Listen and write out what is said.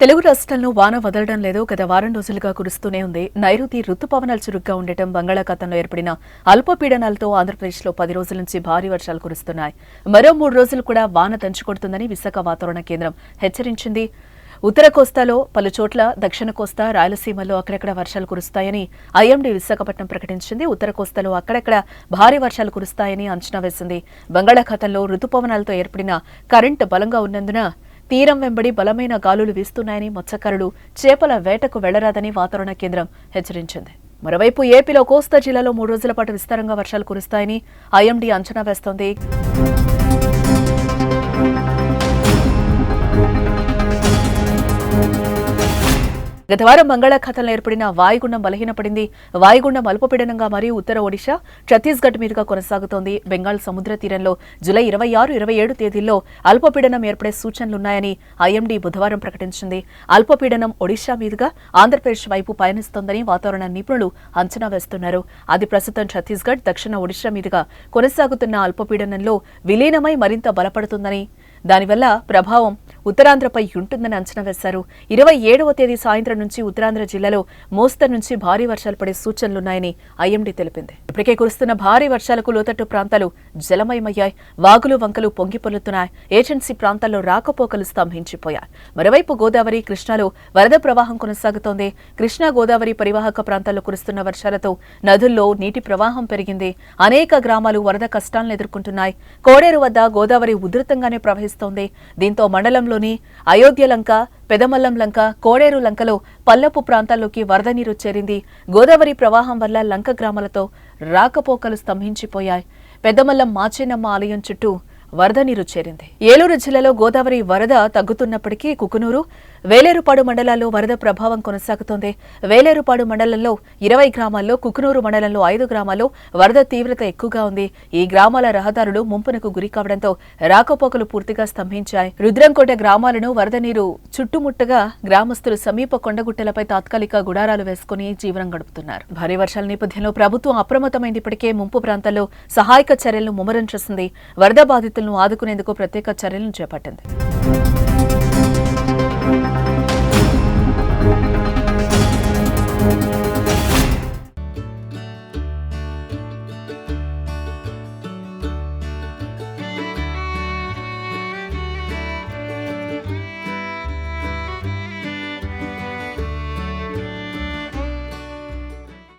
తెలుగు రాష్ట్రాల్లో వాన వదలడం లేదు. గత వారం రోజులుగా కురుస్తూనే ఉంది. నైరుతి రుతుపవనాలు చురుగ్గా ఉండటం, బంగాళాఖాతంలో ఏర్పడిన అల్పపీడనాలతో ఆంధ్రప్రదేశ్లో 10 రోజుల నుంచి భారీ వర్షాలు కురుస్తున్నాయి. మరో 3 రోజులు కూడా వాన దంచుకొడుతుందని విశాఖ వాతావరణ కేంద్రం హెచ్చరించింది. ఉత్తర కోస్తాలో పలు చోట్ల, దక్షిణ కోస్తా, రాయలసీమలో అక్కడక్కడ వర్షాలు కురుస్తాయని ఐఎండీ విశాఖపట్నం ప్రకటించింది. ఉత్తర కోస్తాలో అక్కడక్కడ భారీ వర్షాలు కురుస్తాయని అంచనా వేసింది. బంగాళాఖాతంలో రుతుపవనాలతో ఏర్పడిన కరెంటు బలంగా ఉన్నందున తీరం వెంబడి బలమైన గాలులు వీస్తున్నాయని, మత్స్యకారులు చేపల వేటకు వెళ్లరాదని వాతావరణ కేంద్రం హెచ్చరించింది. మరోవైపు ఏపీలో కోస్తా జిల్లాలో 3 రోజుల పాటు విస్తారంగా వర్షాలు కురుస్తాయని ఐఎండీ అంచనా వేస్తోంది. గత వారం బంగాళాఖాతంలో ఏర్పడిన వాయుగుండం బలహీనపడింది. వాయుగుండం అల్పపీడనంగా మరియు ఉత్తర ఒడిశా, ఛత్తీస్గఢ్ మీదుగా కొనసాగుతోంది. బెంగాల్ సముద్ర తీరంలో జూలై 26, 27 తేదీల్లో అల్పపీడనం ఏర్పడే సూచనలున్నాయని ఐఎండీ బుధవారం ప్రకటించింది. అల్పపీడనం ఒడిశా మీదుగా ఆంధ్రప్రదేశ్ వైపు పయనిస్తోందని వాతావరణ నిపుణులు అంచనా వేస్తున్నారు. అది ప్రస్తుతం ఛత్తీస్గఢ్, దక్షిణ ఒడిశా మీదుగా కొనసాగుతున్న అల్పపీడనంలో విలీనమై మరింత బలపడుతుందని, దానివల్ల ప్రభావం ఉత్తరాంధ్రపై ఉంటుందని అంచనా వేశారు. 27వ తేదీ సాయంత్రం నుంచి ఉత్తరాంధ్ర జిల్లాలో మోస్తరు నుంచి భారీ వర్షాలు పడే సూచనలున్నాయని ఐఎండీ తెలిపింది. ఇప్పటికే కురుస్తున్న భారీ వర్షాలకు లోతట్టు ప్రాంతాలు జలమయమయ్యాయి. వాగులు, వంకలు పొంగిపొర్లుతున్నాయి. ఏజెన్సీ ప్రాంతాల్లో రాకపోకలు స్తంభించిపోయాయి. మరోవైపు గోదావరి, కృష్ణాలో వరద ప్రవాహం కొనసాగుతోంది. కృష్ణా, గోదావరి పరివాహక ప్రాంతాల్లో కురుస్తున్న వర్షాలతో నదుల్లో నీటి ప్రవాహం పెరిగింది. అనేక గ్రామాలు వరద కష్టాలను ఎదుర్కొంటున్నాయి. కోడేరు వద్ద గోదావరి ఉధృతంగానే ప్రవహిస్తోంది. దీంతో మండలంలోని అయోధ్య లంక, పెదమల్లం లంక, కోడేరు లంకలో పల్లపు ప్రాంతాల్లోకి వరద నీరు చేరింది. గోదావరి ప్రవాహం వల్ల లంక గ్రామాలతో రాకపోకలు స్తంభించిపోయాయి. పెద్దమల్లం మాచేనమ్మ ఆలయం చుట్టూ వరద నీరు చేరింది. ఏలూరు జిల్లాలో గోదావరి వరద తగ్గుతున్నప్పటికీ కుకునూరు, వేలేరుపాడు మండలాల్లో వరద ప్రభావం కొనసాగుతోంది. వేలేరుపాడు మండలంలో 20 గ్రామాల్లో, కుకునూరు మండలంలో 5 గ్రామాల్లో వరద తీవ్రత ఎక్కువగా ఉంది. ఈ గ్రామాల రహదారులు ముంపునకు గురి కావడంతో రాకపోకలు పూర్తిగా స్తంభించాయి. రుద్రంకోట గ్రామాలను వరద నీరు చుట్టుముట్టగా గ్రామస్తులు సమీప కొండగుట్టలపై తాత్కాలిక గుడారాలు వేసుకుని జీవనం గడుపుతున్నారు. భారీ వర్షాల నేపథ్యంలో ప్రభుత్వం అప్రమత్తమైంది. ఇప్పటికే ముంపు ప్రాంతాల్లో సహాయక చర్యలను ముమ్మరం చేసింది. వరద బాధితులను ఆదుకునేందుకు ప్రత్యేక చర్యలను చేపట్టింది.